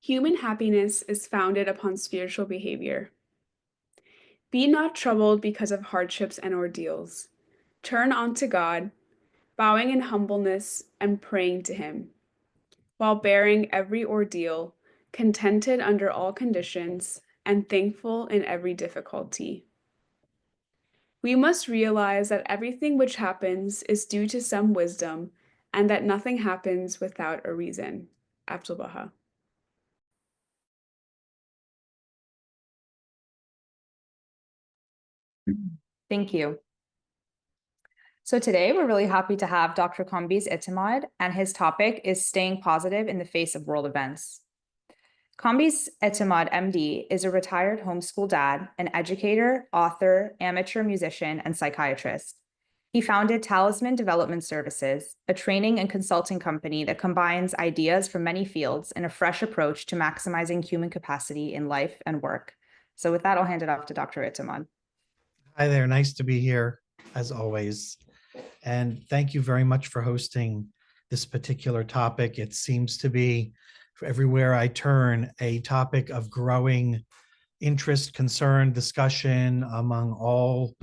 Human happiness is founded upon spiritual behavior. Be not troubled because of hardships and ordeals. Turn unto God, bowing in humbleness and praying to Him, while bearing every ordeal, contented under all conditions, and thankful in every difficulty. We must realize that everything which happens is due to some wisdom, and that nothing happens without a reason. Abdul Baha. Thank you. So today we're really happy to have Dr. Kambeze Etemad, and his topic is staying positive in the face of world events. Kambeze Etemad, MD, is a retired homeschool dad, an educator, author, amateur musician, and psychiatrist. He founded Talisman Development Services, a training and consulting company that combines ideas from many fields in a fresh approach to maximizing human capacity in life and work. So with that, I'll hand it off to Dr. Etemad. Hi there, nice to be here as always. And thank you very much for hosting this particular topic. It seems to be, everywhere I turn, a topic of growing interest, concern, discussion among all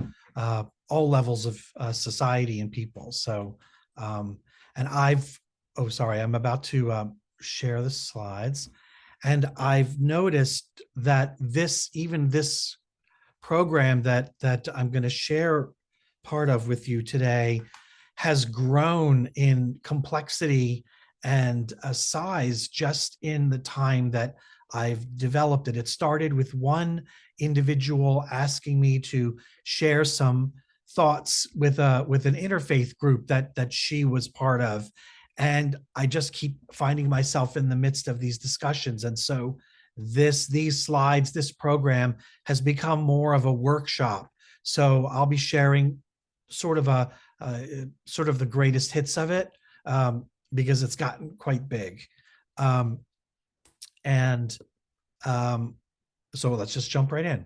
levels of society and people. So, and I'm about to share the slides. And I've noticed that this program that I'm going to share part of with you today has grown in complexity and size just in the time that I've developed it. It started with one individual asking me to share some thoughts with an interfaith group that she was part of. And I just keep finding myself in the midst of these discussions. And so these slides, this program has become more of a workshop. So I'll be sharing sort of the greatest hits of it because it's gotten quite big. So let's just jump right in.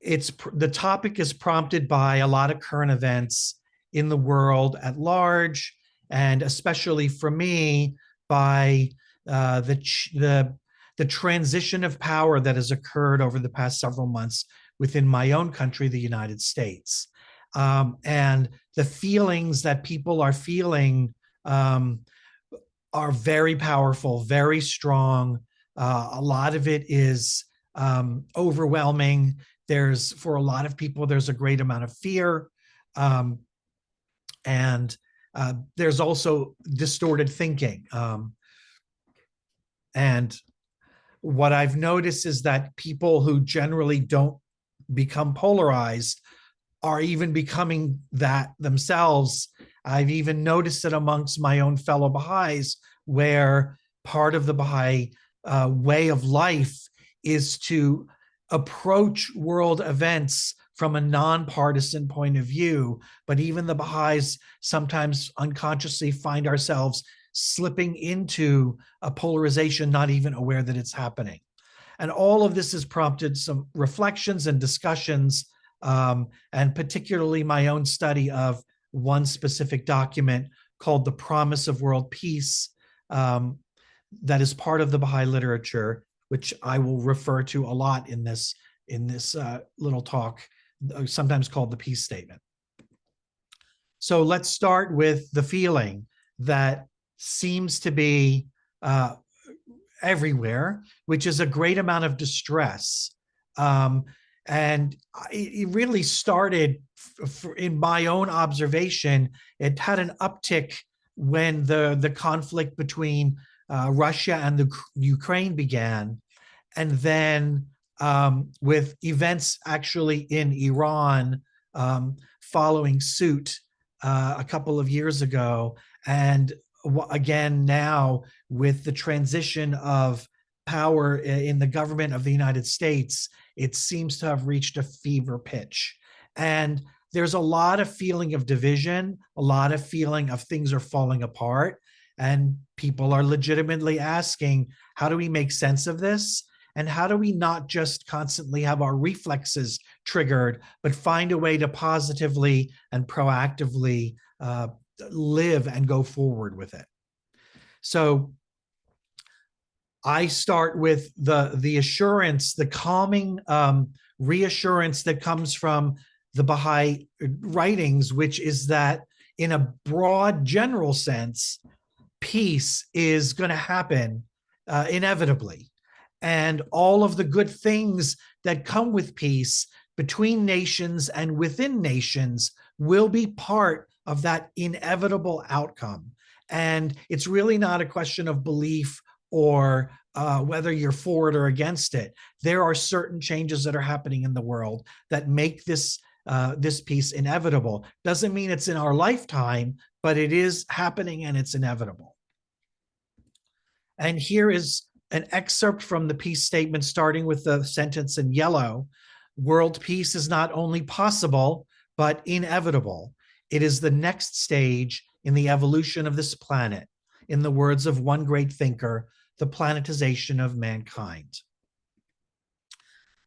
The topic is prompted by a lot of current events in the world at large, and especially for me, by the transition of power that has occurred over the past several months within my own country, the United States. And the feelings that people are feeling are very powerful, very strong. A lot of it is overwhelming. For a lot of people, there's a great amount of fear. And there's also distorted thinking. And what I've noticed is that people who generally don't become polarized are even becoming that themselves. I've even noticed it amongst my own fellow Baha'is, where part of the Baha'i way of life is to approach world events from a nonpartisan point of view. But even the Baha'is sometimes unconsciously find ourselves slipping into a polarization, not even aware that it's happening. And all of this has prompted some reflections and discussions, and particularly my own study of one specific document called The Promise of World Peace, that is part of the Baha'i literature, which I will refer to a lot in this little talk, sometimes called the Peace Statement. So let's start with the feeling that seems to be everywhere, which is a great amount of distress. And it really started, in my own observation, it had an uptick when the conflict between Russia and the Ukraine began. And then with events actually in Iran following suit a couple of years ago. And again, now with the transition of power in the government of the United States, it seems to have reached a fever pitch. And there's a lot of feeling of division, a lot of feeling of things are falling apart. And people are legitimately asking, how do we make sense of this? And how do we not just constantly have our reflexes triggered, but find a way to positively and proactively live and go forward with it? So I start with the assurance, the calming reassurance that comes from the Baha'i writings, which is that in a broad general sense, peace is going to happen inevitably. And all of the good things that come with peace between nations and within nations will be part of that inevitable outcome. And it's really not a question of belief or whether you're for it or against it. There are certain changes that are happening in the world that make this peace inevitable. Doesn't mean it's in our lifetime, but it is happening and it's inevitable. And here is an excerpt from the peace statement, starting with the sentence in yellow. World peace is not only possible, but inevitable. It is the next stage in the evolution of this planet. In the words of one great thinker, the planetization of mankind.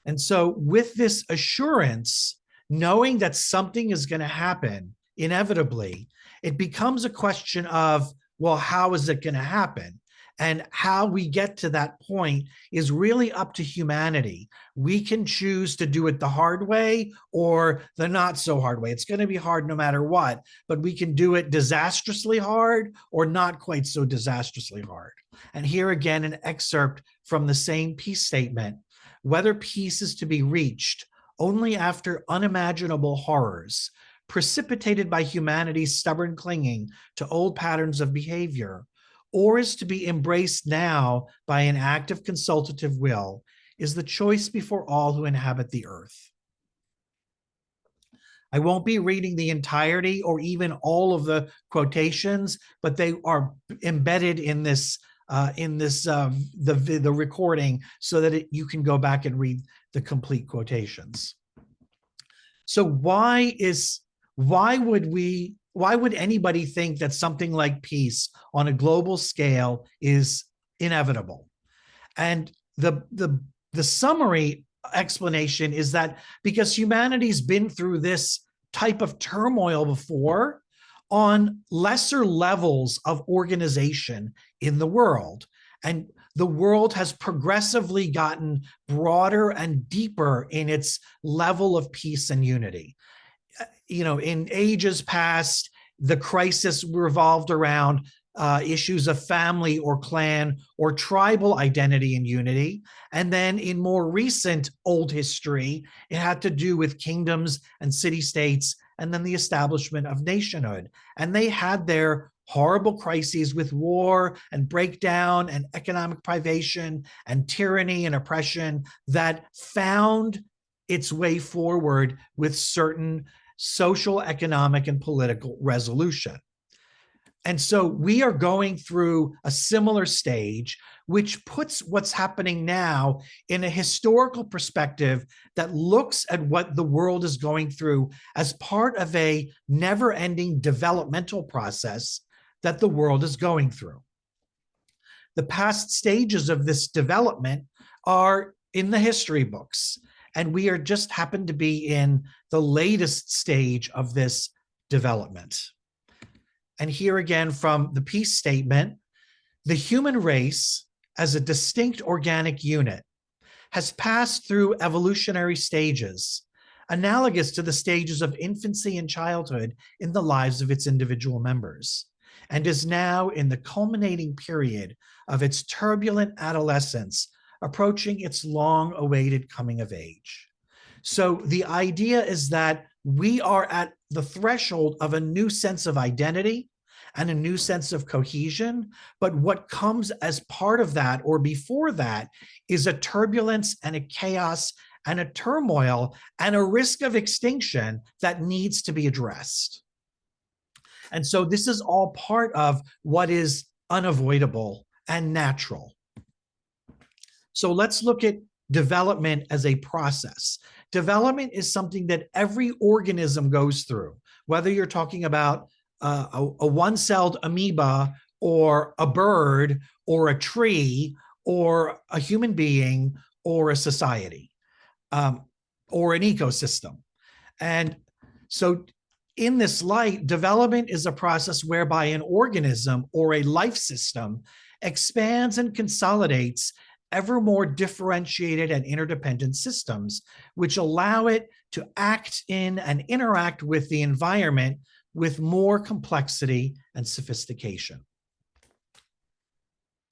And so with this assurance, knowing that something is going to happen inevitably, it becomes a question of, well, how is it going to happen? And how we get to that point is really up to humanity. We can choose to do it the hard way or the not so hard way. It's going to be hard no matter what, but we can do it disastrously hard or not quite so disastrously hard. And here again, an excerpt from the same peace statement. Whether peace is to be reached only after unimaginable horrors precipitated by humanity's stubborn clinging to old patterns of behavior, or is to be embraced now by an active consultative will, is the choice before all who inhabit the earth. I won't be reading the entirety or even all of the quotations, but they are embedded in this the recording so that you can go back and read the complete quotations. So why would anybody think that something like peace on a global scale is inevitable? And the summary explanation is that because humanity's been through this type of turmoil before on lesser levels of organization in the world, and the world has progressively gotten broader and deeper in its level of peace and unity. In ages past, the crisis revolved around issues of family or clan or tribal identity and unity. And then in more recent old history, it had to do with kingdoms and city-states and then the establishment of nationhood. And they had their horrible crises with war and breakdown and economic privation and tyranny and oppression that found its way forward with certain social, economic, and political resolution. And so we are going through a similar stage, which puts what's happening now in a historical perspective that looks at what the world is going through as part of a never-ending developmental process that the world is going through. The past stages of this development are in the history books, and we are just happen to be in the latest stage of this development. And here again from the peace statement, the human race as a distinct organic unit has passed through evolutionary stages, analogous to the stages of infancy and childhood in the lives of its individual members, and is now in the culminating period of its turbulent adolescence, approaching its long-awaited coming of age. So the idea is that we are at the threshold of a new sense of identity and a new sense of cohesion, but what comes as part of that or before that is a turbulence and a chaos and a turmoil and a risk of extinction that needs to be addressed. And so this is all part of what is unavoidable and natural. So let's look at development as a process. Development is something that every organism goes through, whether you're talking about a one-celled amoeba or a bird or a tree or a human being or a society or an ecosystem. And so in this light, development is a process whereby an organism or a life system expands and consolidates ever more differentiated and interdependent systems, which allow it to act in and interact with the environment with more complexity and sophistication.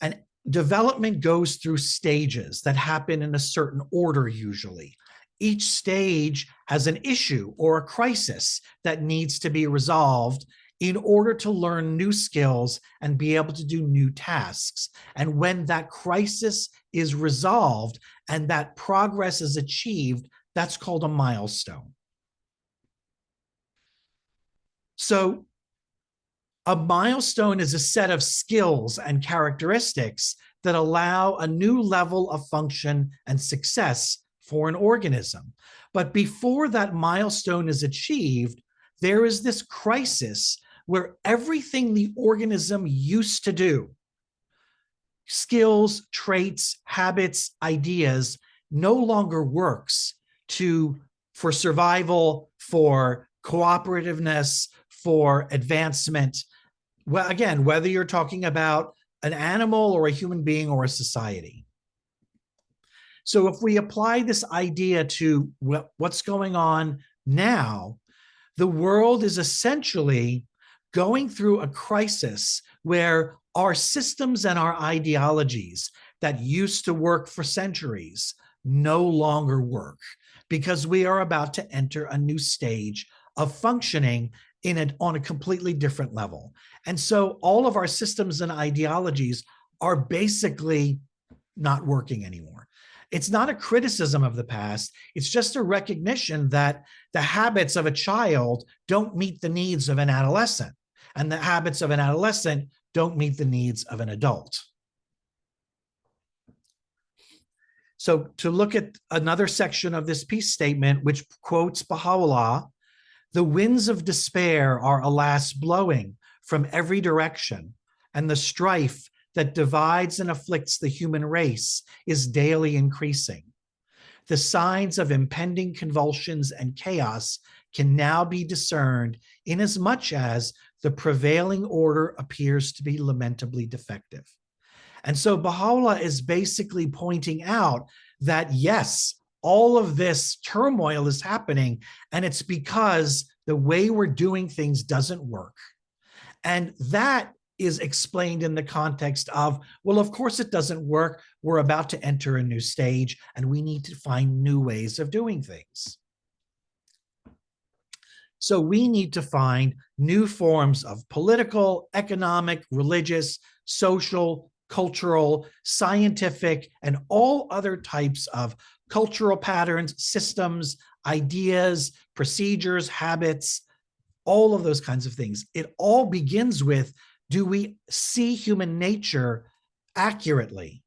And development goes through stages that happen in a certain order usually. Each stage has an issue or a crisis that needs to be resolved in order to learn new skills and be able to do new tasks. And when that crisis is resolved and that progress is achieved, that's called a milestone. So a milestone is a set of skills and characteristics that allow a new level of function and success for an organism. But before that milestone is achieved, there is this crisis where everything the organism used to do, skills, traits, habits, ideas, no longer works for survival, for cooperativeness, for advancement. Well, again, whether you're talking about an animal or a human being or a society. So if we apply this idea to what's going on now, the world is essentially going through a crisis where our systems and our ideologies that used to work for centuries no longer work, because we are about to enter a new stage of functioning on a completely different level. And so all of our systems and ideologies are basically not working anymore. It's not a criticism of the past. It's just a recognition that the habits of a child don't meet the needs of an adolescent, and the habits of an adolescent don't meet the needs of an adult. So to look at another section of this peace statement, which quotes Baha'u'llah, "The winds of despair are alas blowing from every direction, and the strife that divides and afflicts the human race is daily increasing. The signs of impending convulsions and chaos can now be discerned inasmuch as the prevailing order appears to be lamentably defective." And so Baha'u'llah is basically pointing out that, yes, all of this turmoil is happening, and it's because the way we're doing things doesn't work. And that is explained in the context of, well, of course it doesn't work. We're about to enter a new stage, and we need to find new ways of doing things. So we need to find new forms of political, economic, religious, social, cultural, scientific, and all other types of cultural patterns, systems, ideas, procedures, habits, all of those kinds of things. It all begins with, do we see human nature accurately?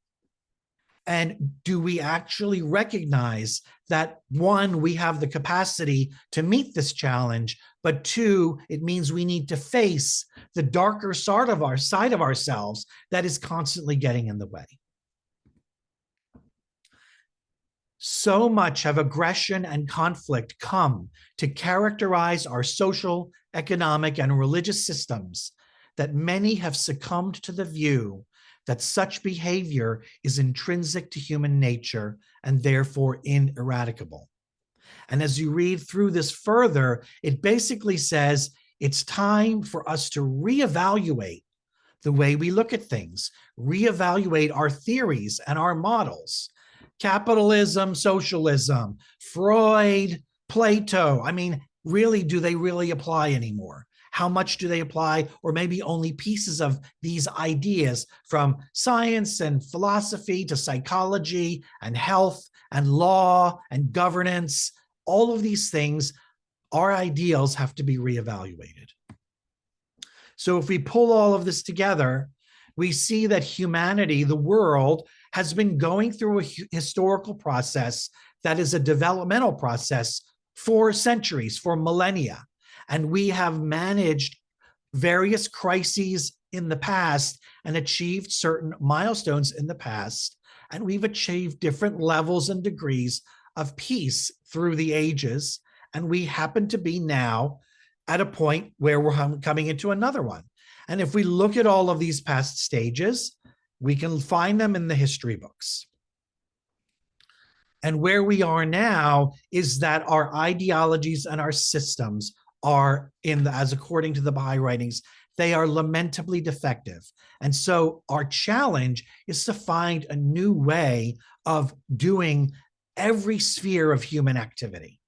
And do we actually recognize that, one, we have the capacity to meet this challenge, but two, it means we need to face the darker side of ourselves that is constantly getting in the way. So much of aggression and conflict come to characterize our social, economic, and religious systems that many have succumbed to the view that such behavior is intrinsic to human nature and therefore ineradicable. And as you read through this further, it basically says it's time for us to reevaluate the way we look at things, reevaluate our theories and our models. Capitalism, socialism, Freud, Plato. I mean, really, do they really apply anymore? How much do they apply? Or maybe only pieces of these ideas, from science and philosophy to psychology and health and law and governance. All of these things, our ideals have to be reevaluated. So if we pull all of this together, we see that humanity, the world, has been going through a historical process that is a developmental process for centuries, for millennia. And we have managed various crises in the past and achieved certain milestones in the past. And we've achieved different levels and degrees of peace through the ages. And we happen to be now at a point where we're coming into another one. And if we look at all of these past stages, we can find them in the history books. And where we are now is that our ideologies and our systems are as according to the Baha'i writings, they are lamentably defective. And so our challenge is to find a new way of doing every sphere of human activity.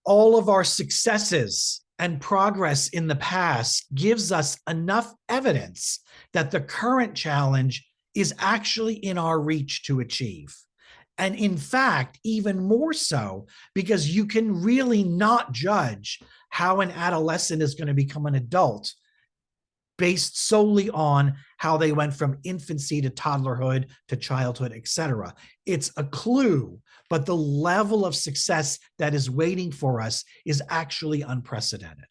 All of our successes and progress in the past gives us enough evidence that the current challenge is actually in our reach to achieve. And in fact, even more so, because you can really not judge how an adolescent is going to become an adult based solely on how they went from infancy to toddlerhood to childhood, etc. It's a clue, but the level of success that is waiting for us is actually unprecedented.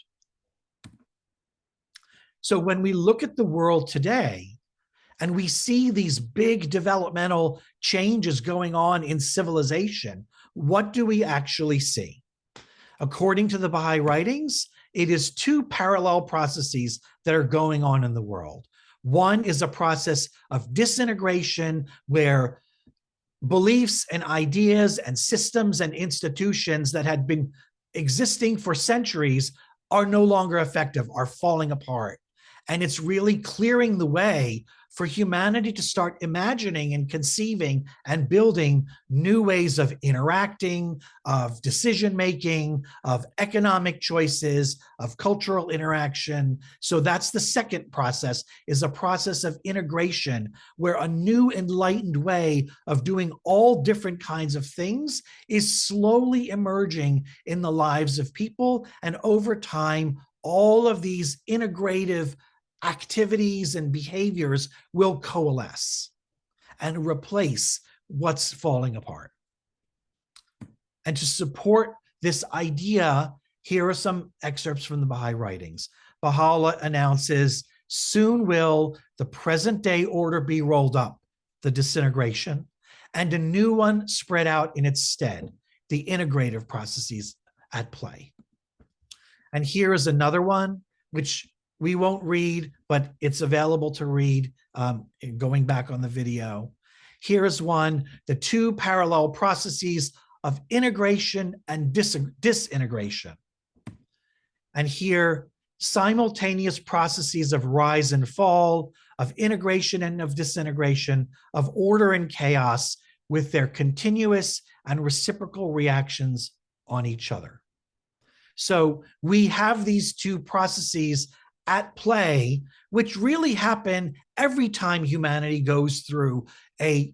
So when we look at the world today, and we see these big developmental changes going on in civilization, what do we actually see? According to the Baha'i writings, it is two parallel processes that are going on in the world. One is a process of disintegration where beliefs and ideas and systems and institutions that had been existing for centuries are no longer effective, are falling apart. And it's really clearing the way for humanity to start imagining and conceiving and building new ways of interacting, of decision-making, of economic choices, of cultural interaction. So that's the second process, is a process of integration where a new enlightened way of doing all different kinds of things is slowly emerging in the lives of people. And over time, all of these integrative activities and behaviors will coalesce and replace what's falling apart. And to support this idea, here are some excerpts from the Baha'i writings. Baha'u'llah announces, soon will the present day order be rolled up, the disintegration, and a new one spread out in its stead, the integrative processes at play. And here is another one, which we won't read, but it's available to read going back on the video. Here is one, the two parallel processes of integration and disintegration. And here, simultaneous processes of rise and fall, of integration and of disintegration, of order and chaos, with their continuous and reciprocal reactions on each other. So we have these two processes at play, which really happen every time humanity goes through a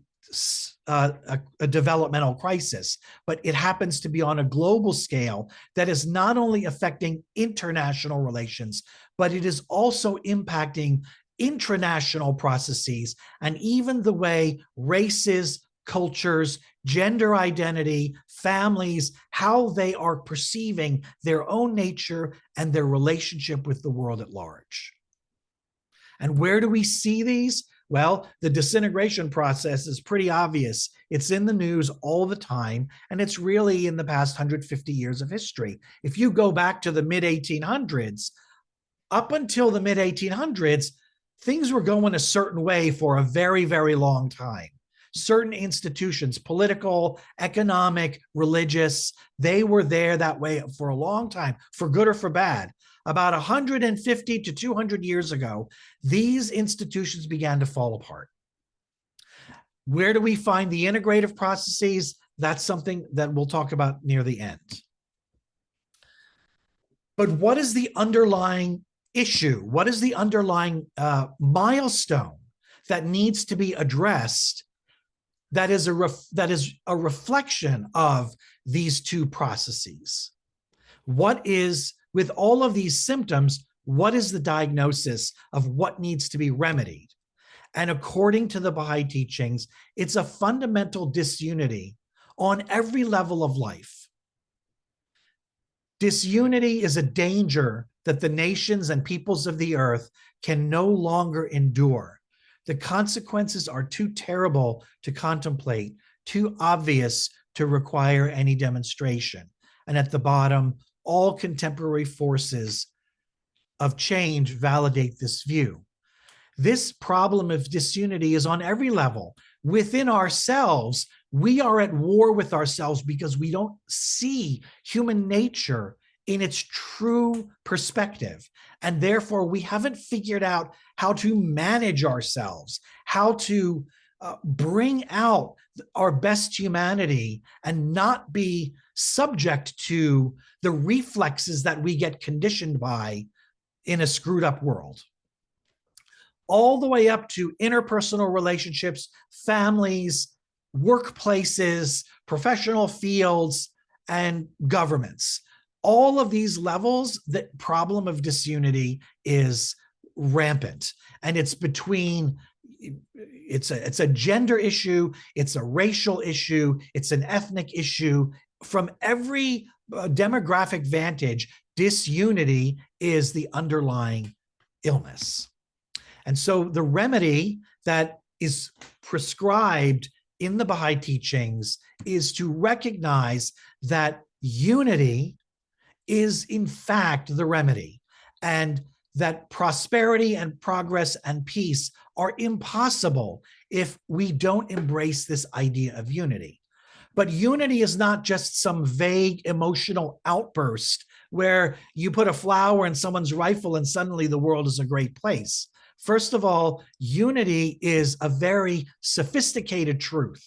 developmental crisis, but it happens to be on a global scale that is not only affecting international relations, but it is also impacting intranational processes and even the way races, cultures, gender identity, families, how they are perceiving their own nature and their relationship with the world at large. And where do we see these? Well, the disintegration process is pretty obvious. It's in the news all the time, and it's really in the past 150 years of history. If you go back to the mid-1800s, up until the mid-1800s, things were going a certain way for a very, very long time. Certain institutions, political, economic, religious, they were there that way for a long time, for good or for bad. About 150 to 200 years ago, these institutions began to fall apart. Where do we find the integrative processes? That's something that we'll talk about near the end. But what is the underlying issue? What is the underlying milestone that needs to be addressed that is a reflection of these two processes? What is, with all of these symptoms, what is the diagnosis of what needs to be remedied? And according to the Baha'i teachings, it's a fundamental disunity on every level of life. Disunity is a danger that the nations and peoples of the earth can no longer endure. The consequences are too terrible to contemplate, too obvious to require any demonstration. and at the bottom, all contemporary forces of change validate this view. This problem of disunity is on every level. Within ourselves, we are at war with ourselves because we don't see human nature in its true perspective. And therefore, we haven't figured out how to manage ourselves, how to bring out our best humanity and not be subject to the reflexes that we get conditioned by in a screwed up world. All the way up to interpersonal relationships, families, workplaces, professional fields, and governments. All of these levels, the problem of disunity is rampant. And it's between, it's a gender issue, it's a racial issue, it's an ethnic issue. From every demographic vantage, disunity is the underlying illness. And so the remedy that is prescribed in the Baha'i teachings is to recognize that unity is in fact the remedy, and that prosperity and progress and peace are impossible if we don't embrace this idea of unity. But unity is not just some vague emotional outburst where you put a flower in someone's rifle and suddenly the world is a great place. First of all, unity is a very sophisticated truth.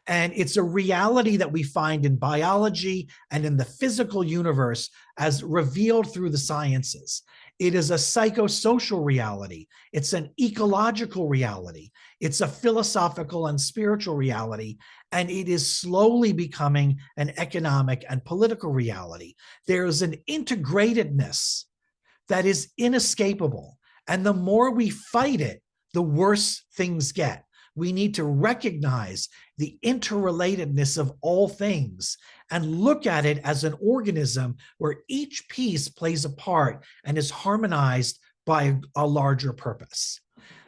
And it's a reality that we find in biology and in the physical universe as revealed through the sciences. It is a psychosocial reality. It's an ecological reality. It's a philosophical and spiritual reality. And it is slowly becoming an economic and political reality. There is an integratedness that is inescapable. And the more we fight it, the worse things get. We need to recognize the interrelatedness of all things and look at it as an organism where each piece plays a part and is harmonized by a larger purpose.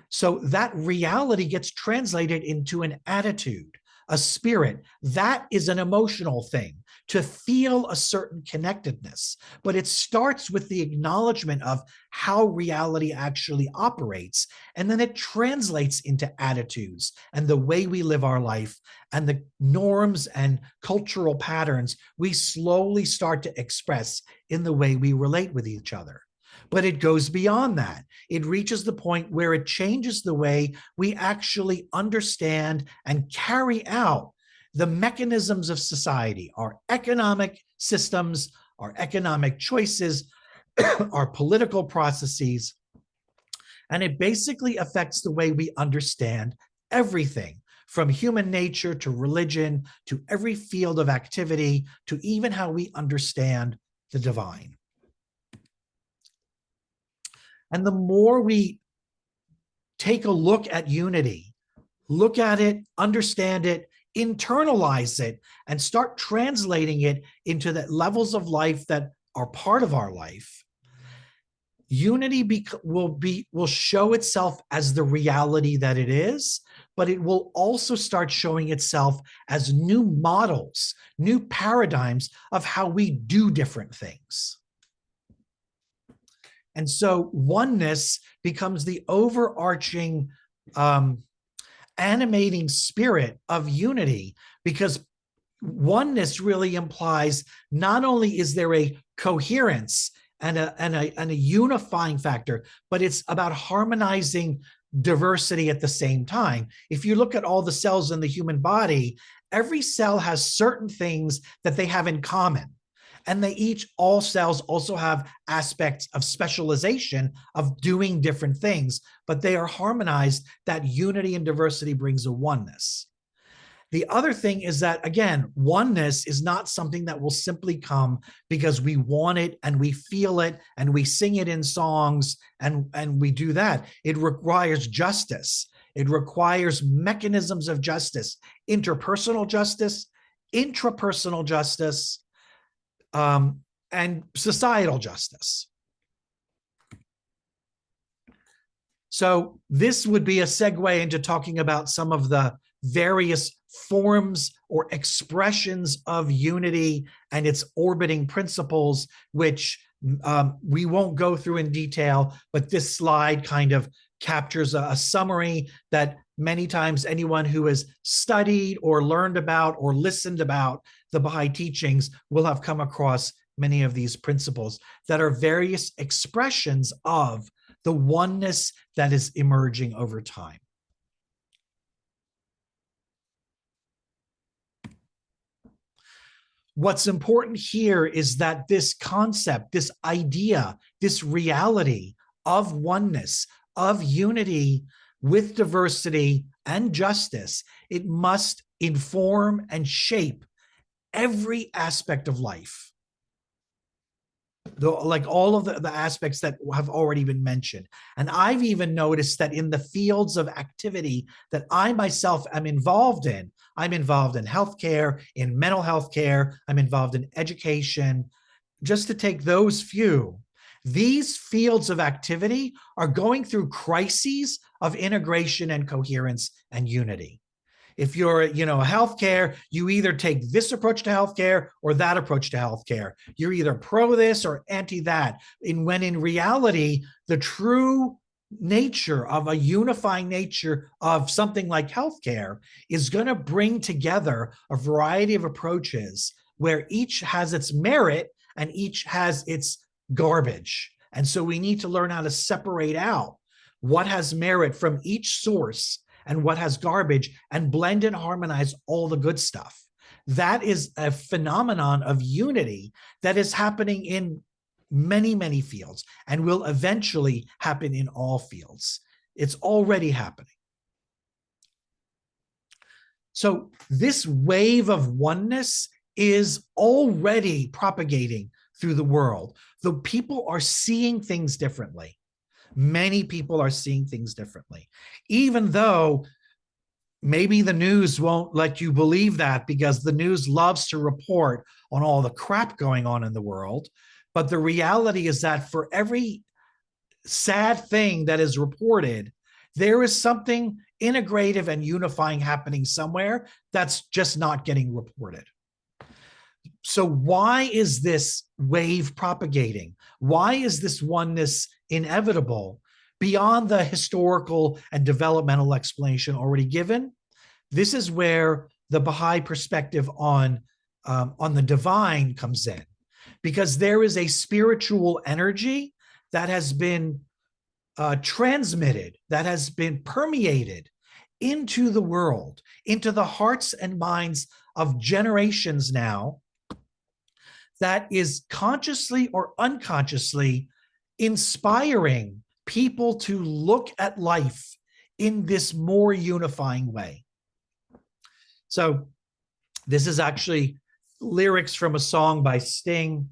So that reality gets translated into an attitude, a spirit. That is an emotional thing, to feel a certain connectedness. But it starts with the acknowledgement of how reality actually operates. And then it translates into attitudes and the way we live our life and the norms and cultural patterns we slowly start to express in the way we relate with each other. But it goes beyond that. It reaches the point where it changes the way we actually understand and carry out the mechanisms of society, our economic systems, our economic choices, our political processes. And it basically affects the way we understand everything, from human nature to religion, to every field of activity, to even how we understand the divine. And the more we take a look at unity, look at it, understand it, internalize it, and start translating it into the levels of life that are part of our life, unity will show itself as the reality that it is, but it will also start showing itself as new models, new paradigms of how we do different things. And so oneness becomes the overarching animating spirit of unity, because oneness really implies not only is there a coherence and a unifying factor, but it's about harmonizing diversity at the same time. If you look at all the cells in the human body, every cell has certain things that they have in common. And all cells also have aspects of specialization of doing different things, but they are harmonized. That unity and diversity brings a oneness. The other thing is that, again, oneness is not something that will simply come because we want it and we feel it and we sing it in songs and we do that. It requires justice. It requires mechanisms of justice, interpersonal justice, intrapersonal justice, and societal justice. So this would be a segue into talking about some of the various forms or expressions of unity and its orbiting principles, which we won't go through in detail, but this slide kind of captures a summary that many times anyone who has studied or learned about or listened about the Baha'i teachings will have come across many of these principles that are various expressions of the oneness that is emerging over time. What's important here is that this concept, this idea, this reality of oneness, of unity with diversity and justice, it must inform and shape every aspect of life. Like all of the aspects that have already been mentioned. And I've even noticed that in the fields of activity that I myself am involved in, I'm involved in healthcare, in mental health care, I'm involved in education. Just to take those few, these fields of activity are going through crises of integration and coherence and unity. If you're, healthcare, you either take this approach to healthcare or that approach to healthcare. You're either pro this or anti that. When in reality, the true nature of a unifying nature of something like healthcare is going to bring together a variety of approaches where each has its merit and each has its garbage. And so we need to learn how to separate out what has merit from each source and what has garbage, and blend and harmonize all the good stuff. That is a phenomenon of unity that is happening in many, many fields and will eventually happen in all fields. It's already happening. So this wave of oneness is already propagating through the world, though people are seeing things differently. Many people are seeing things differently, even though maybe the news won't let you believe that because the news loves to report on all the crap going on in the world. But the reality is that for every sad thing that is reported, there is something integrative and unifying happening somewhere that's just not getting reported. So why is this wave propagating? Why is this oneness inevitable beyond the historical and developmental explanation already given? This is where the Baha'i perspective on the divine comes in, because there is a spiritual energy that has been transmitted, that has been permeated into the world, into the hearts and minds of generations now, that is consciously or unconsciously inspiring people to look at life in this more unifying way. So this is actually lyrics from a song by Sting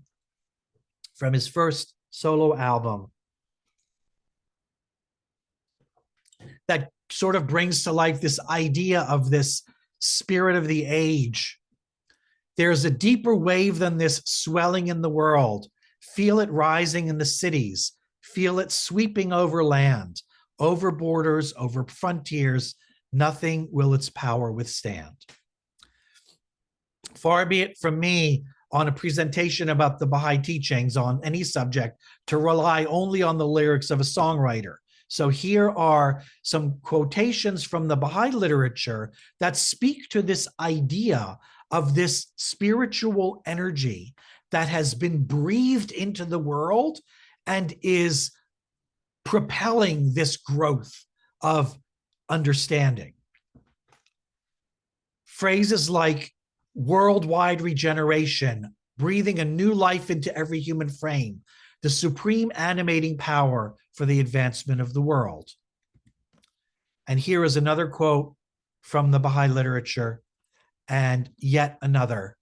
from his first solo album that sort of brings to life this idea of this spirit of the age. There's a deeper wave than this swelling in the world. Feel it rising in the cities. Feel it sweeping over land, over borders, over frontiers. Nothing will its power withstand. Far be it from me on a presentation about the Baha'i teachings on any subject to rely only on the lyrics of a songwriter. So here are some quotations from the Baha'i literature that speak to this idea of this spiritual energy that has been breathed into the world and is propelling this growth of understanding. Phrases like worldwide regeneration, breathing a new life into every human frame, the supreme animating power for the advancement of the world. And here is another quote from the Baha'i literature, and yet another.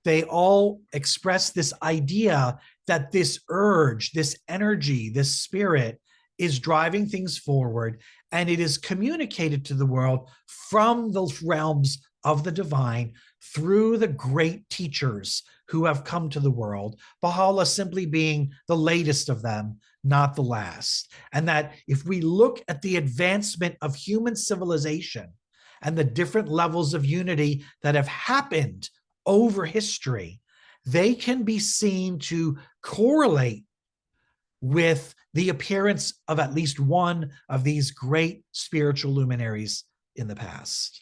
They all express this idea that this urge, this energy, this spirit is driving things forward, and it is communicated to the world from the realms of the divine through the great teachers who have come to the world, Baha'u'llah simply being the latest of them, not the last. And that if we look at the advancement of human civilization, and the different levels of unity that have happened over history, they can be seen to correlate with the appearance of at least one of these great spiritual luminaries in the past.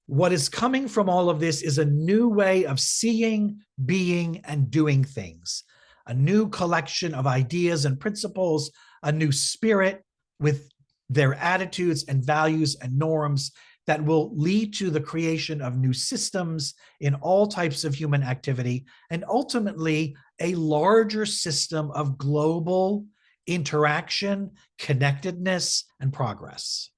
What is coming from all of this is a new way of seeing, being, and doing things, a new collection of ideas and principles, a new spirit with their attitudes and values and norms that will lead to the creation of new systems in all types of human activity, and ultimately a larger system of global interaction, connectedness, and progress.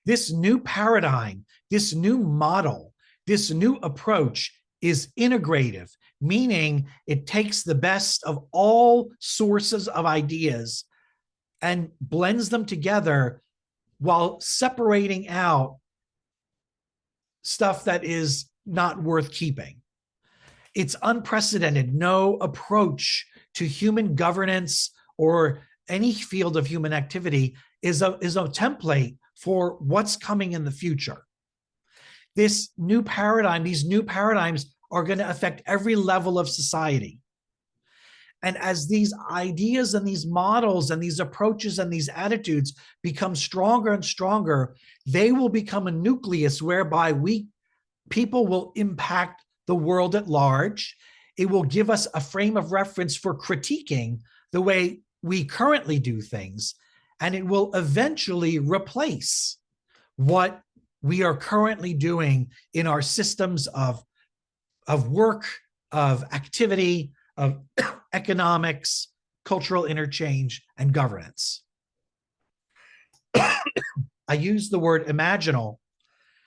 This new paradigm, this new model, this new approach is integrative, meaning it takes the best of all sources of ideas and blends them together while separating out stuff that is not worth keeping. It's unprecedented. No approach to human governance or any field of human activity is a template for what's coming in the future. This new paradigm, these new paradigms are going to affect every level of society. And as these ideas and these models and these approaches and these attitudes become stronger and stronger, they will become a nucleus whereby people will impact the world at large. It will give us a frame of reference for critiquing the way we currently do things, and it will eventually replace what we are currently doing in our systems of work, of activity, of economics, cultural interchange, and governance. I use the word imaginal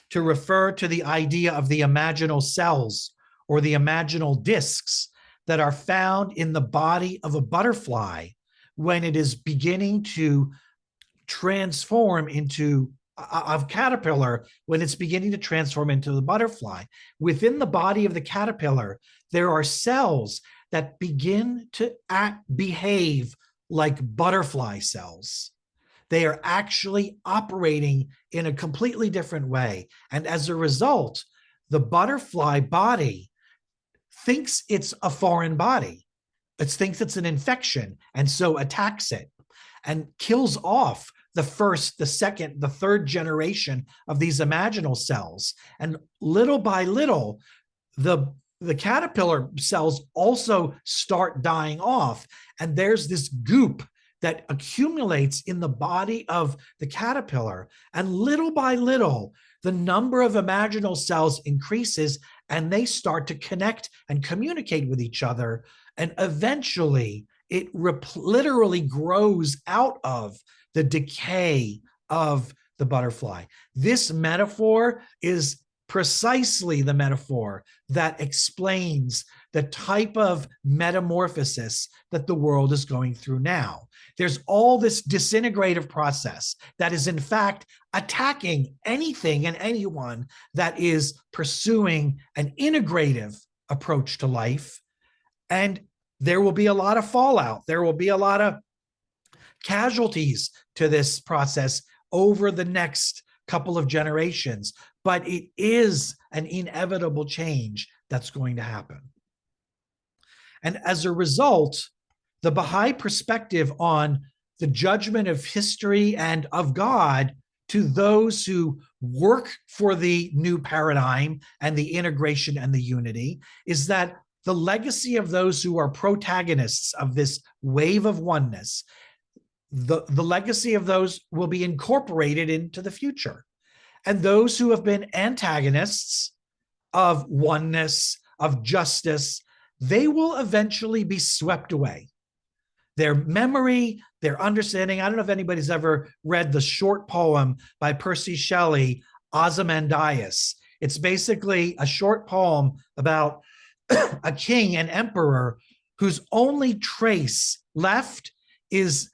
to refer to the idea of the imaginal cells or the imaginal discs that are found in the body of a butterfly when it is beginning to transform into a caterpillar, when it's beginning to transform into the butterfly. Within the body of the caterpillar, there are cells that begin to behave like butterfly cells. They are actually operating in a completely different way. And as a result, the butterfly body thinks it's a foreign body. It thinks it's an infection, and so attacks it and kills off the first, the second, the third generation of these imaginal cells. And little by little, the caterpillar cells also start dying off. And there's this goop that accumulates in the body of the caterpillar. And little by little, the number of imaginal cells increases, and they start to connect and communicate with each other. And eventually, it literally grows out of the decay of the butterfly. This metaphor is precisely the metaphor that explains the type of metamorphosis that the world is going through now. There's all this disintegrative process that is in fact attacking anything and anyone that is pursuing an integrative approach to life. And there will be a lot of fallout. There will be a lot of casualties to this process over the next couple of generations, but it is an inevitable change that's going to happen. And as a result, the Baha'i perspective on the judgment of history and of God to those who work for the new paradigm and the integration and the unity is that the legacy of those who are protagonists of this wave of oneness, the legacy of those will be incorporated into the future. And those who have been antagonists of oneness, of justice, they will eventually be swept away. Their memory, their understanding. I don't know if anybody's ever read the short poem by Percy Shelley, Ozymandias. It's basically a short poem about a king, an emperor, whose only trace left is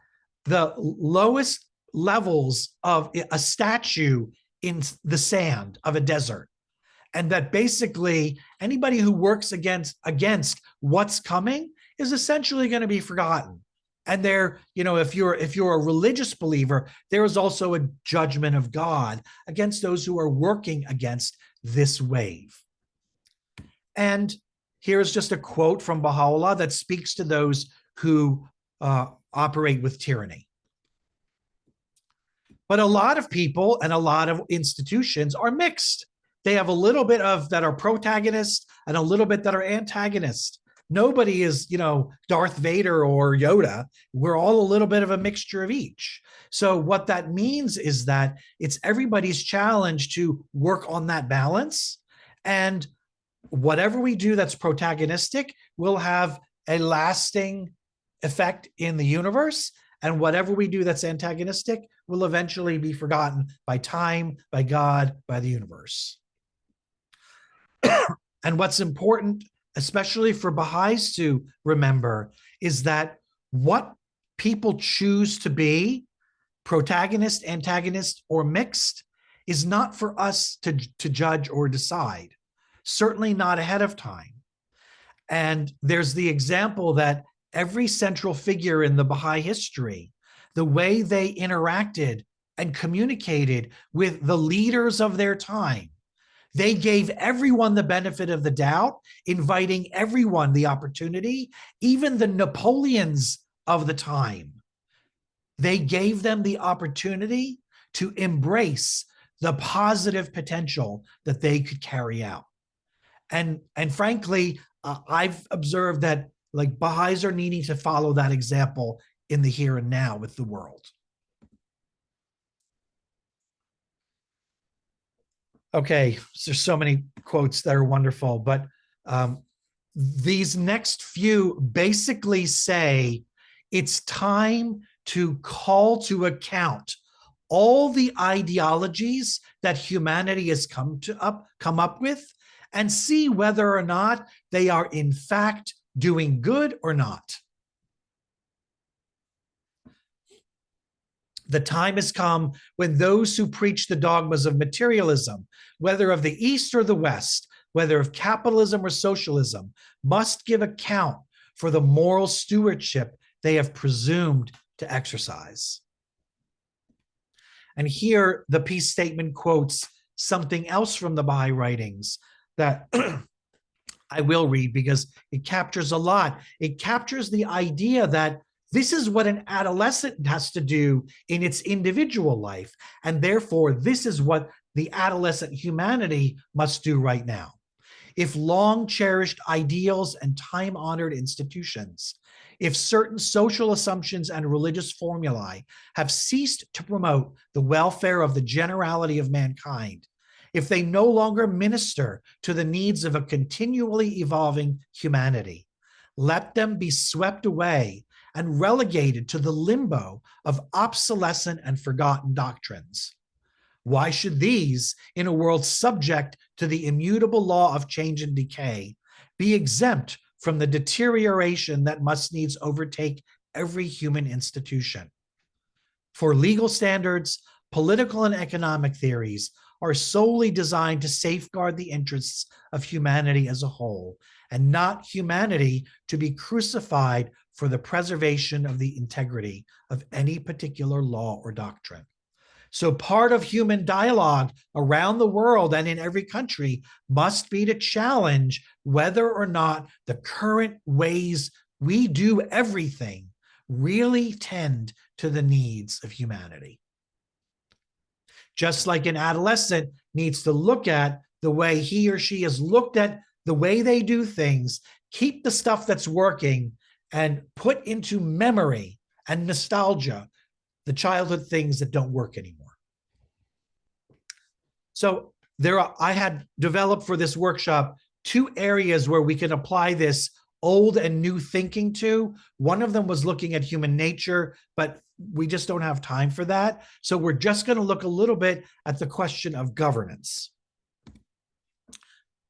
the lowest levels of a statue in the sand of a desert. And that basically anybody who works against what's coming is essentially going to be forgotten. And there, if you're a religious believer, there is also a judgment of God against those who are working against this wave. And here's just a quote from Baha'u'llah that speaks to those who operate with tyranny. But a lot of people and a lot of institutions are mixed. They have a little bit of that are protagonists and a little bit that are antagonists. Nobody is, Darth Vader or Yoda. We're all a little bit of a mixture of each. So what that means is that it's everybody's challenge to work on that balance. And whatever we do that's protagonistic will have a lasting effect in the universe. And whatever we do that's antagonistic will eventually be forgotten by time, by God, by the universe. And what's important, especially for Baha'is to remember, is that what people choose to be, protagonist, antagonist, or mixed, is not for us to judge or decide, certainly not ahead of time. And there's the example that every central figure in the Baha'i history, the way they interacted and communicated with the leaders of their time, they gave everyone the benefit of the doubt, inviting everyone the opportunity, even the Napoleons of the time. They gave them the opportunity to embrace the positive potential that they could carry out. And frankly, I've observed that Baha'is are needing to follow that example in the here and now with the world. Okay, so there's so many quotes that are wonderful, but these next few basically say it's time to call to account all the ideologies that humanity has come up with and see whether or not they are in fact doing good or not. The time has come when those who preach the dogmas of materialism, whether of the East or the West, whether of capitalism or socialism, must give account for the moral stewardship they have presumed to exercise. And here the peace statement quotes something else from the Baha'i writings that I will read because it captures a lot. It captures the idea that this is what an adolescent has to do in its individual life. And therefore, this is what the adolescent humanity must do right now. If long cherished ideals and time-honored institutions, if certain social assumptions and religious formulae have ceased to promote the welfare of the generality of mankind, if they no longer minister to the needs of a continually evolving humanity, let them be swept away and relegated to the limbo of obsolescent and forgotten doctrines. Why should these, in a world subject to the immutable law of change and decay, be exempt from the deterioration that must needs overtake every human institution? For legal standards, political and economic theories are solely designed to safeguard the interests of humanity as a whole, and not humanity to be crucified for the preservation of the integrity of any particular law or doctrine. So part of human dialogue around the world and in every country must be to challenge whether or not the current ways we do everything really tend to the needs of humanity. Just like an adolescent needs to look at the way he or she has looked at the way they do things, keep the stuff that's working, and put into memory and nostalgia the childhood things that don't work anymore. So I had developed for this workshop 2 areas where we can apply this old and new thinking to. One of them was looking at human nature, but we just don't have time for that. So we're just going to look a little bit at the question of governance.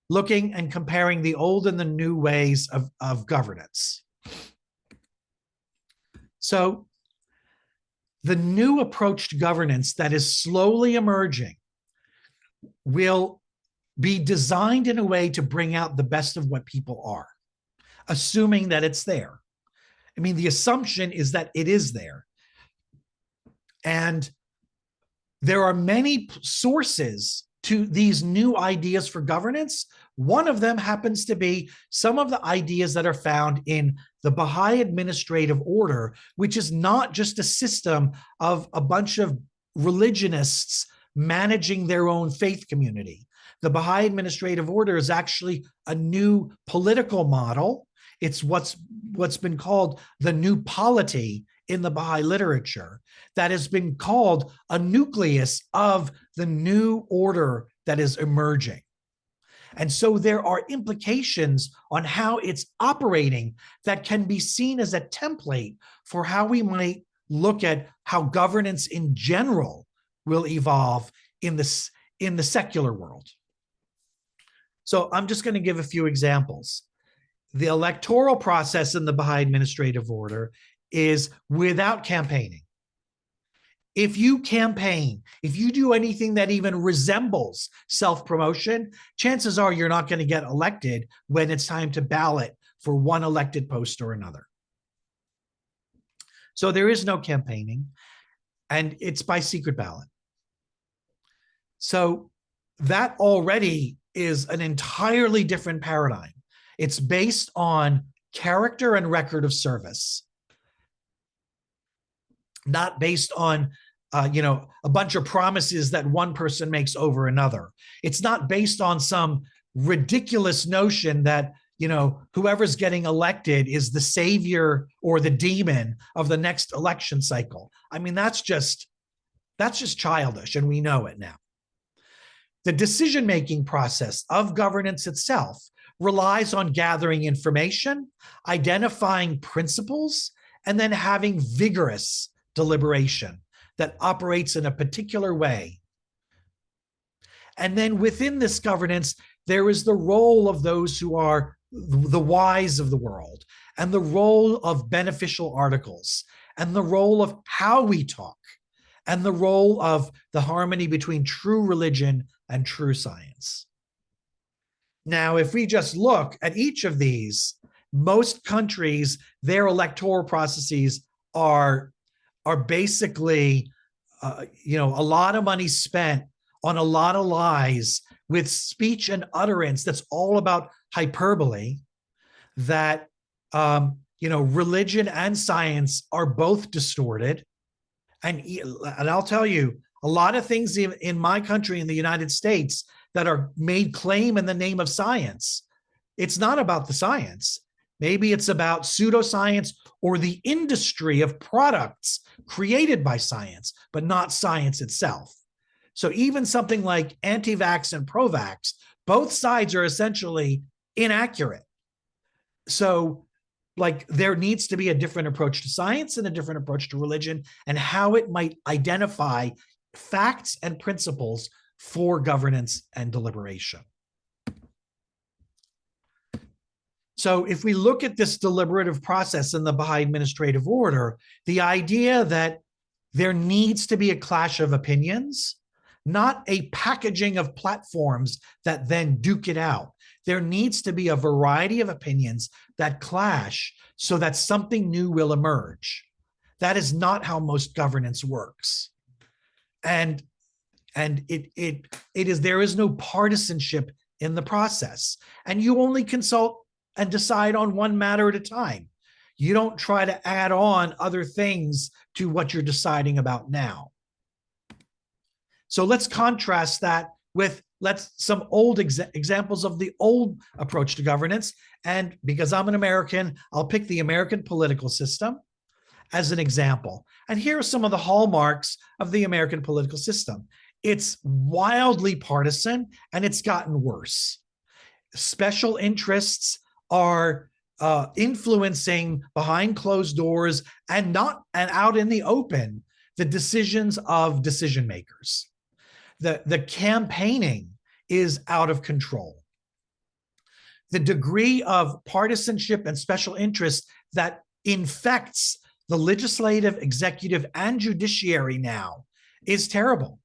Looking and comparing the old and the new ways of governance. So the new approach to governance that is slowly emerging will be designed in a way to bring out the best of what people are, assuming that it's there. I mean, the assumption is that it is there. And there are many sources to these new ideas for governance. One of them happens to be some of the ideas that are found in the Baha'i administrative order, which is not just a system of a bunch of religionists managing their own faith community. The Baha'i administrative order is actually a new political model. It's what's been called the new polity in the Baha'i literature, that has been called a nucleus of the new order that is emerging. And so there are implications on how it's operating that can be seen as a template for how we might look at how governance in general will evolve in the secular world. So I'm just going to give a few examples. The electoral process in the Baha'i administrative order is without campaigning. If you campaign, if you do anything that even resembles self-promotion, chances are you're not going to get elected when it's time to ballot for one elected post or another. So there is no campaigning, and it's by secret ballot. So that already is an entirely different paradigm. It's based on character and record of service, not based on a bunch of promises that one person makes over another. It's not based on some ridiculous notion that whoever's getting elected is the savior or the demon of the next election cycle. I mean, that's just childish, and we know it now. The decision-making process of governance itself relies on gathering information, identifying principles, and then having vigorous deliberation that operates in a particular way. And then within this governance, there is the role of those who are the wise of the world, and the role of beneficial articles, and the role of how we talk, and the role of the harmony between true religion and true science. Now, if we just look at each of these, most countries, their electoral processes are basically, a lot of money spent on a lot of lies with speech and utterance that's all about hyperbole, that, religion and science are both distorted. And I'll tell you, a lot of things in my country, in the United States, that are made claim in the name of science, it's not about the science. Maybe it's about pseudoscience or the industry of products created by science, but not science itself. So even something like anti-vax and pro-vax, both sides are essentially inaccurate. So there needs to be a different approach to science and a different approach to religion, and how it might identify facts and principles for governance and deliberation. So if we look at this deliberative process in the Baha'i administrative order, the idea that there needs to be a clash of opinions, not a packaging of platforms that then duke it out. There needs to be a variety of opinions that clash so that something new will emerge. That is not how most governance works. And there is no partisanship in the process. And you only consult and decide on one matter at a time. You don't try to add on other things to what you're deciding about now. So let's contrast that with some old examples of the old approach to governance. And because I'm an American, I'll pick the American political system as an example. And here are some of the hallmarks of the American political system. It's wildly partisan, and it's gotten worse. Special interests are influencing behind closed doors and out in the open the decisions of decision makers. The campaigning is out of control. The degree of partisanship and special interest that infects the legislative, executive, and judiciary now is terrible.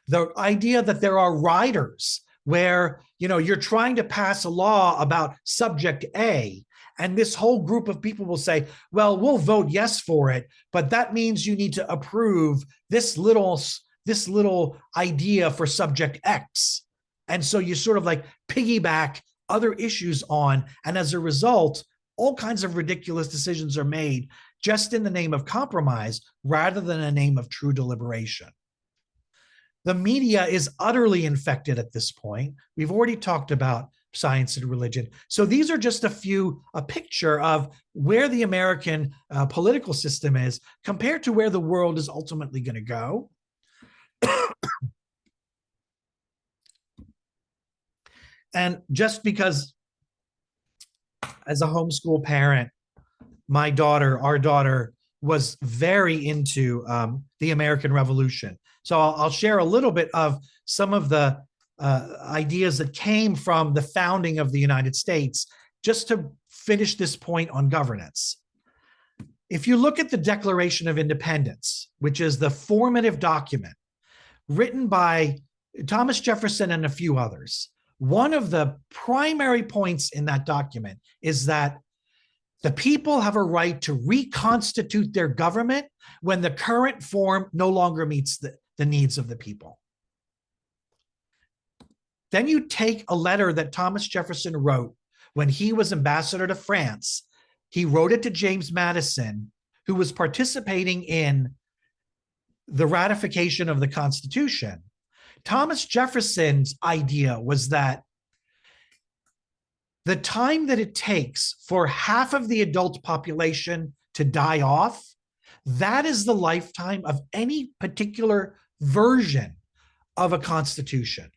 The idea that there are riders where you're trying to pass a law about subject A, And this whole group of people will say, well, we'll vote yes for it, but that means you need to approve this little idea for subject X. And so you sort of like piggyback other issues on. And as a result, all kinds of ridiculous decisions are made just in the name of compromise rather than a name of true deliberation. The media is utterly infected at this point. We've already talked about science and religion. So these are just a picture of where the American political system is compared to where the world is ultimately going to go. And just because as a homeschool parent, our daughter was very into the American Revolution. So I'll share a little bit of some of the ideas that came from the founding of the United States, just to finish this point on governance. If you look at the Declaration of Independence, which is the formative document written by Thomas Jefferson and a few others, one of the primary points in that document is that the people have a right to reconstitute their government when the current form no longer meets the needs of the people. Then you take a letter that Thomas Jefferson wrote when he was ambassador to France. He wrote it to James Madison, who was participating in the ratification of the Constitution. Thomas Jefferson's idea was that the time that it takes for half of the adult population to die off, that is the lifetime of any particular version of a constitution.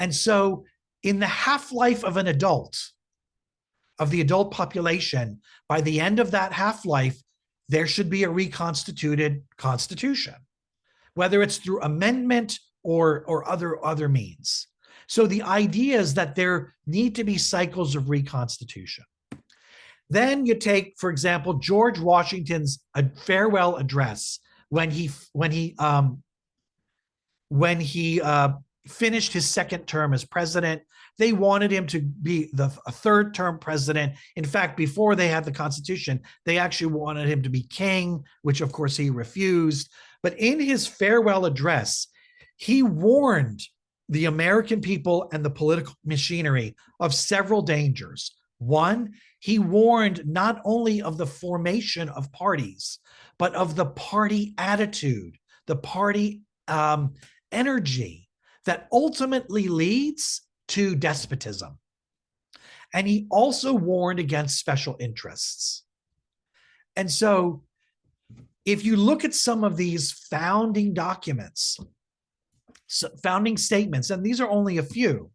And so in the half-life of an adult, of the adult population, by the end of that half-life, there should be a reconstituted constitution, whether it's through amendment or other means. So the idea is that there need to be cycles of reconstitution. Then you take, for example, George Washington's farewell address when he finished his second term as president. They wanted him to be a third-term president. In fact, before they had the Constitution, they actually wanted him to be king, which of course he refused. But in his farewell address, he warned the American people and the political machinery of several dangers. One, he warned not only of the formation of parties, but of the party attitude, the party energy that ultimately leads to despotism. And he also warned against special interests. And so if you look at some of these founding documents, founding statements, and these are only a few,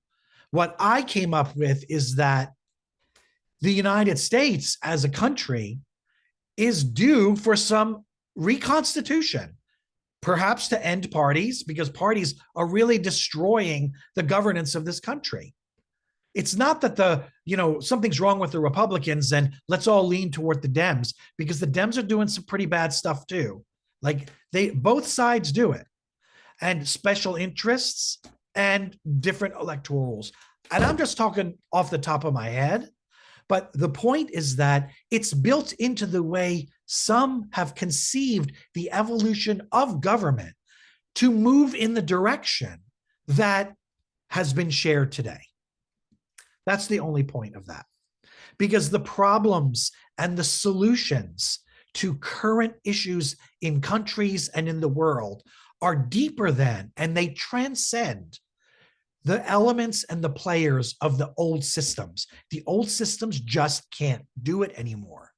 what I came up with is that the United States as a country is due for some reconstitution, perhaps to end parties, because parties are really destroying the governance of this country. It's not that something's wrong with the Republicans and let's all lean toward the Dems, because the Dems are doing some pretty bad stuff too. Like both sides do it, and special interests and different electoral rules. And I'm just talking off the top of my head, but the point is that it's built into the way some have conceived the evolution of government to move in the direction that has been shared today. That's the only point of that. Because the problems and the solutions to current issues in countries and in the world are deeper than, and they transcend the elements and the players of the old systems. The old systems just can't do it anymore.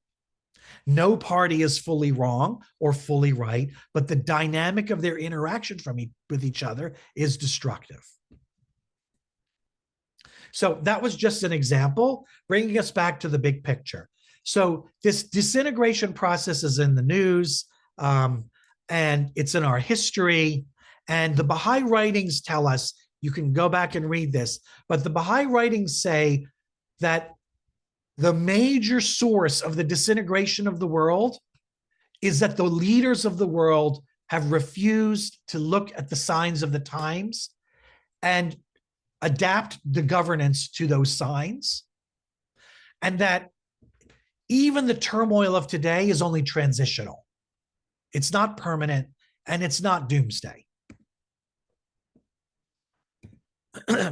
No party is fully wrong or fully right, but the dynamic of their interaction with each other is destructive. So that was just an example, bringing us back to the big picture. So this disintegration process is in the news, and it's in our history. And the Baha'i writings tell us, you can go back and read this, but the Baha'i writings say that the major source of the disintegration of the world is that the leaders of the world have refused to look at the signs of the times and adapt the governance to those signs. And that even the turmoil of today is only transitional. It's not permanent, and it's not doomsday.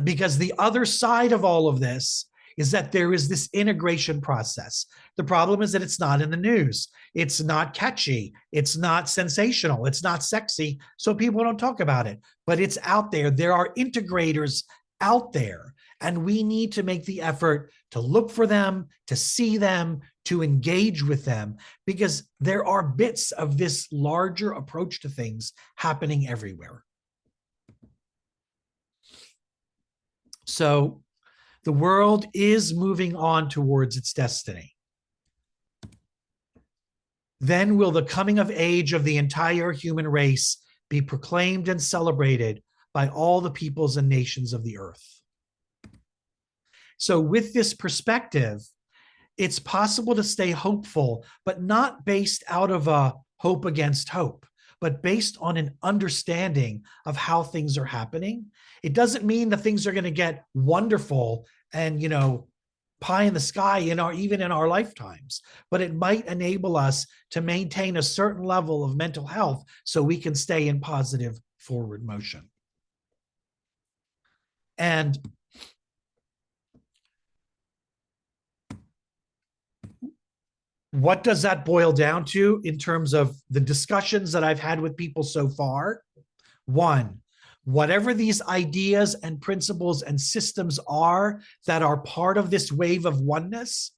Because the other side of all of this is that there is this integration process. The problem is that it's not in the news. It's not catchy. It's not sensational. It's not sexy. So people don't talk about it, but it's out there. There are integrators out there, and we need to make the effort to look for them, to see them, to engage with them, because there are bits of this larger approach to things happening everywhere. So the world is moving on towards its destiny. Then will the coming of age of the entire human race be proclaimed and celebrated by all the peoples and nations of the earth. So with this perspective, it's possible to stay hopeful, but not based out of a hope against hope, but based on an understanding of how things are happening. It doesn't mean that things are going to get wonderful and, pie in the sky even in our lifetimes, but it might enable us to maintain a certain level of mental health so we can stay in positive forward motion. And what does that boil down to in terms of the discussions that I've had with people so far? One, whatever these ideas and principles and systems are that are part of this wave of oneness,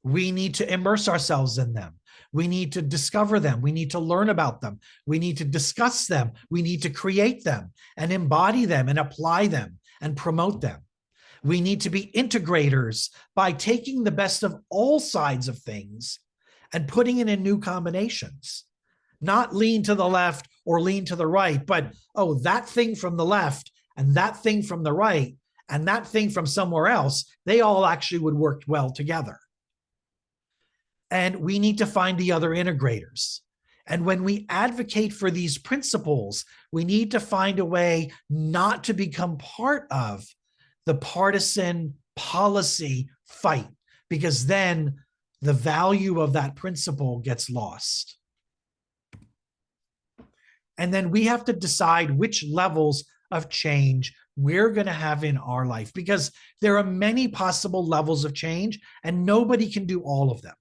we need to immerse ourselves in them. We need to discover them. We need to learn about them. We need to discuss them. We need to create them and embody them and apply them and promote them. We need to be integrators by taking the best of all sides of things and putting it in new combinations. Not lean to the left or lean to the right, but, oh, that thing from the left and that thing from the right and that thing from somewhere else, they all actually would work well together. And we need to find the other integrators. And when we advocate for these principles, we need to find a way not to become part of the partisan policy fight, because then the value of that principle gets lost. And then we have to decide which levels of change we're going to have in our life, because there are many possible levels of change and nobody can do all of them.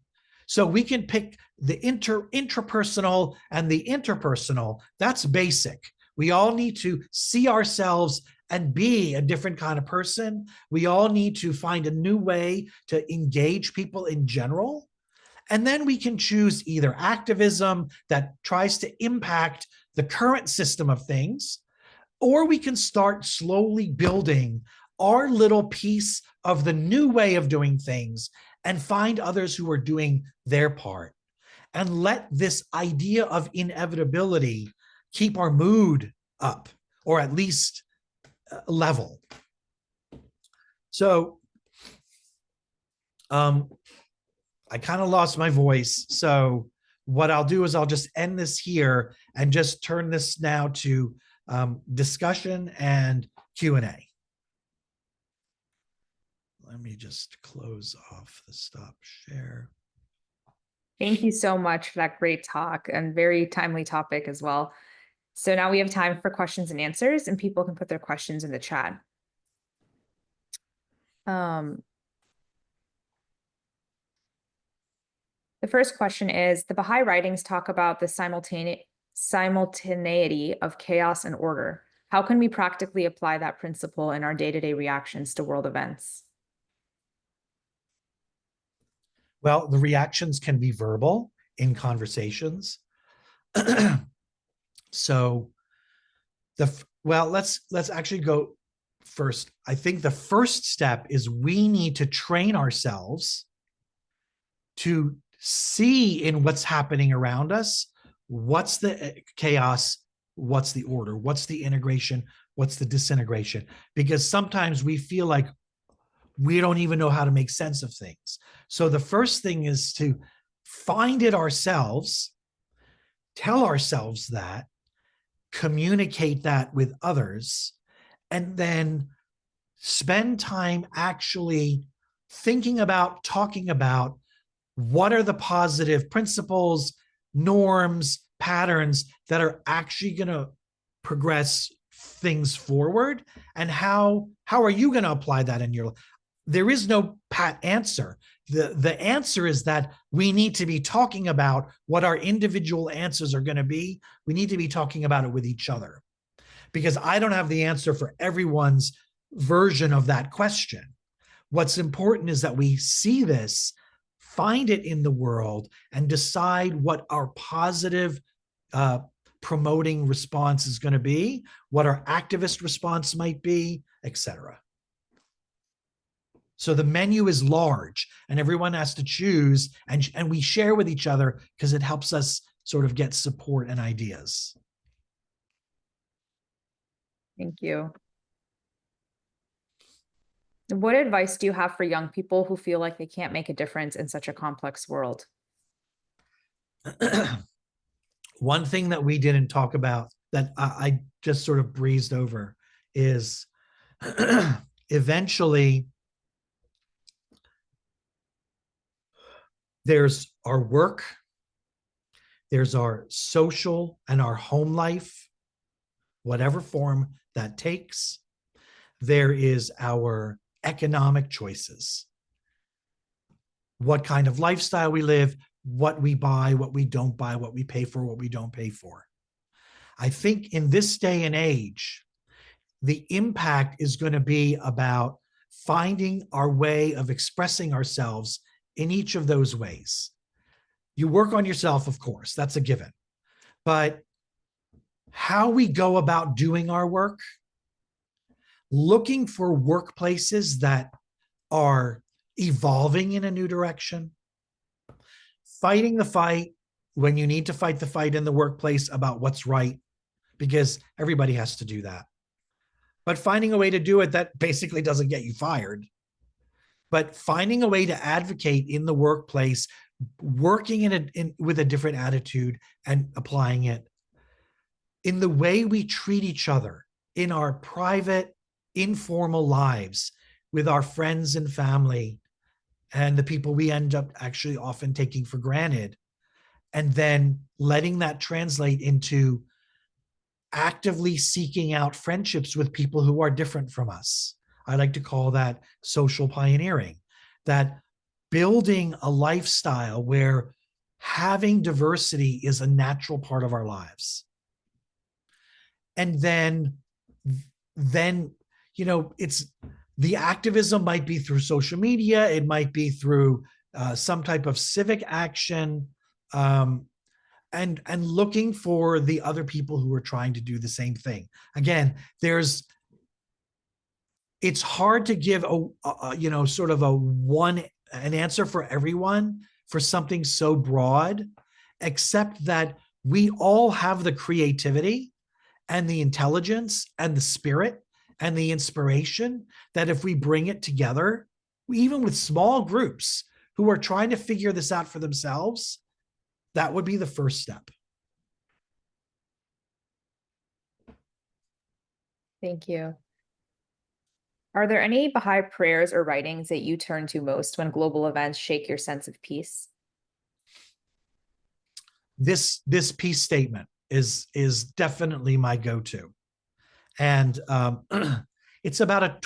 So we can pick the intrapersonal and the interpersonal. That's basic. We all need to see ourselves and be a different kind of person. We all need to find a new way to engage people in general. And then we can choose either activism that tries to impact the current system of things, or we can start slowly building our little piece of the new way of doing things and find others who are doing their part. And let this idea of inevitability keep our mood up, or at least level. So I kind of lost my voice. So what I'll do is I'll just end this here and just turn this now to discussion and Q&A. Let me just close off the stop share. Thank you so much for that great talk and very timely topic as well. So now we have time for questions and answers, and people can put their questions in the chat. The first question is, the Baha'i writings talk about the simultaneity of chaos and order. How can we practically apply that principle in our day-to-day reactions to world events? Well, the reactions can be verbal in conversations. So let's actually go first. I think the first step is we need to train ourselves to see in what's happening around us, what's the chaos, what's the order, what's the integration, what's the disintegration, because sometimes we feel like we don't even know how to make sense of things. So the first thing is to find it ourselves, tell ourselves that, communicate that with others, and then spend time actually thinking about, talking about what are the positive principles, norms, patterns that are actually going to progress things forward, and how are you going to apply that in your life? There is no pat answer. The answer is that we need to be talking about what our individual answers are going to be. We need to be talking about it with each other, because I don't have the answer for everyone's version of that question. What's important is that we see this, find it in the world, and decide what our positive promoting response is going to be, what our activist response might be, etc. So the menu is large and everyone has to choose, and we share with each other because it helps us sort of get support and ideas. Thank you. What advice do you have for young people who feel like they can't make a difference in such a complex world? One thing that we didn't talk about that I just sort of breezed over is eventually there's our work, there's our social and our home life, whatever form that takes. There is our economic choices, what kind of lifestyle we live, what we buy, what we don't buy, what we pay for, what we don't pay for. I think in this day and age, the impact is going to be about finding our way of expressing ourselves in each of those ways. You work on yourself, of course, that's a given. But how we go about doing our work, looking for workplaces that are evolving in a new direction, fighting the fight when you need to fight the fight in the workplace about what's right, because everybody has to do that. But finding a way to do it that basically doesn't get you fired. But finding a way to advocate in the workplace, working with a different attitude and applying it in the way we treat each other in our private, informal lives with our friends and family and the people we end up actually often taking for granted, and then letting that translate into actively seeking out friendships with people who are different from us. I like to call that social pioneering, that building a lifestyle where having diversity is a natural part of our lives. And then, it's the activism might be through social media, it might be through some type of civic action, and looking for the other people who are trying to do the same thing. Again, it's hard to give an answer for everyone for something so broad, except that we all have the creativity and the intelligence and the spirit and the inspiration that if we bring it together, even with small groups who are trying to figure this out for themselves, that would be the first step. Thank you. Are there any Baha'i prayers or writings that you turn to most when global events shake your sense of peace? This peace statement is definitely my go-to. And it's about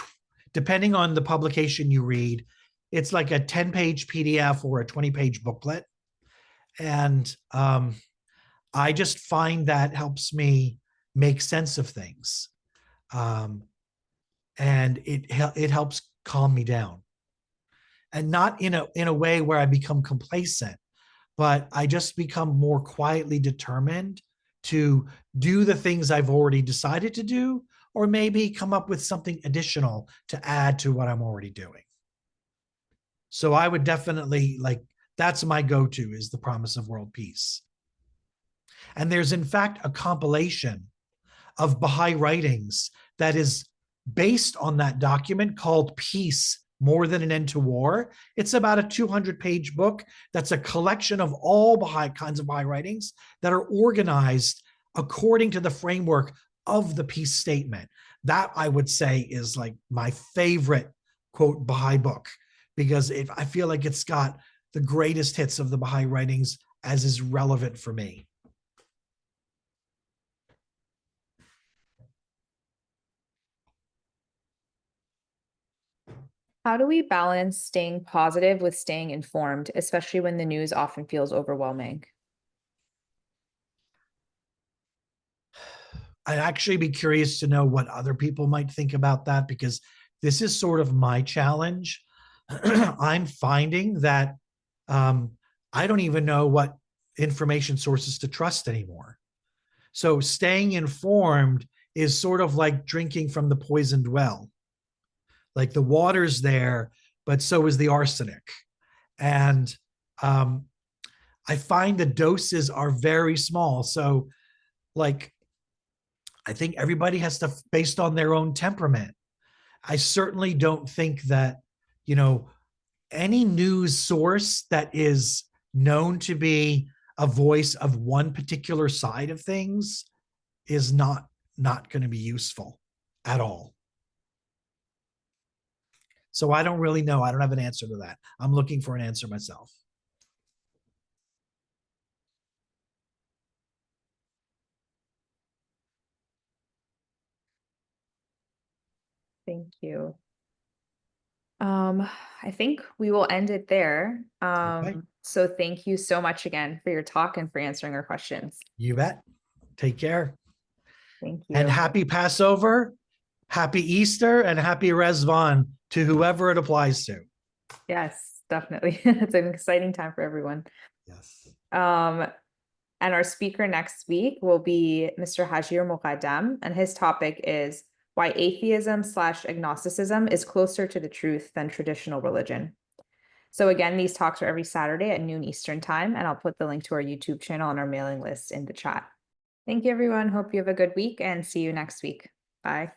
depending on the publication you read, it's like a 10-page PDF or a 20-page booklet. And I just find that helps me make sense of things. And it helps calm me down. And not in a way where I become complacent, but I just become more quietly determined to do the things I've already decided to do, or maybe come up with something additional to add to what I'm already doing. So I would definitely that's my go-to, is the Promise of World Peace. And there's in fact a compilation of Baha'i writings that is based on that document called Peace, More Than an End to War. It's about a 200-page book that's a collection of all kinds of Baha'i writings that are organized according to the framework of the peace statement. That, I would say, is like my favorite, quote, Baha'i book, because I feel like it's got the greatest hits of the Baha'i writings as is relevant for me. How do we balance staying positive with staying informed, especially when the news often feels overwhelming? I'd actually be curious to know what other people might think about that, because this is sort of my challenge. I'm finding that I don't even know what information sources to trust anymore. So staying informed is sort of like drinking from the poisoned well. Like the water's there, but so is the arsenic. And I find the doses are very small. So like, I think everybody has to, based on their own temperament. I certainly don't think that, any news source that is known to be a voice of one particular side of things is not going to be useful at all. So I don't really know. I don't have an answer to that. I'm looking for an answer myself. Thank you. I think we will end it there. Okay. So thank you so much again for your talk and for answering our questions. You bet. Take care. Thank you. And happy Passover, happy Easter, and happy Rezvan to whoever it applies to. Yes, definitely. It's an exciting time for everyone. Yes. And our speaker next week will be Mr. Hajir Muqaddam, and his topic is why atheism/agnosticism is closer to the truth than traditional religion. So again, these talks are every Saturday at noon Eastern time, and I'll put the link to our YouTube channel and our mailing list in the chat. Thank you, everyone. Hope you have a good week and see you next week. Bye.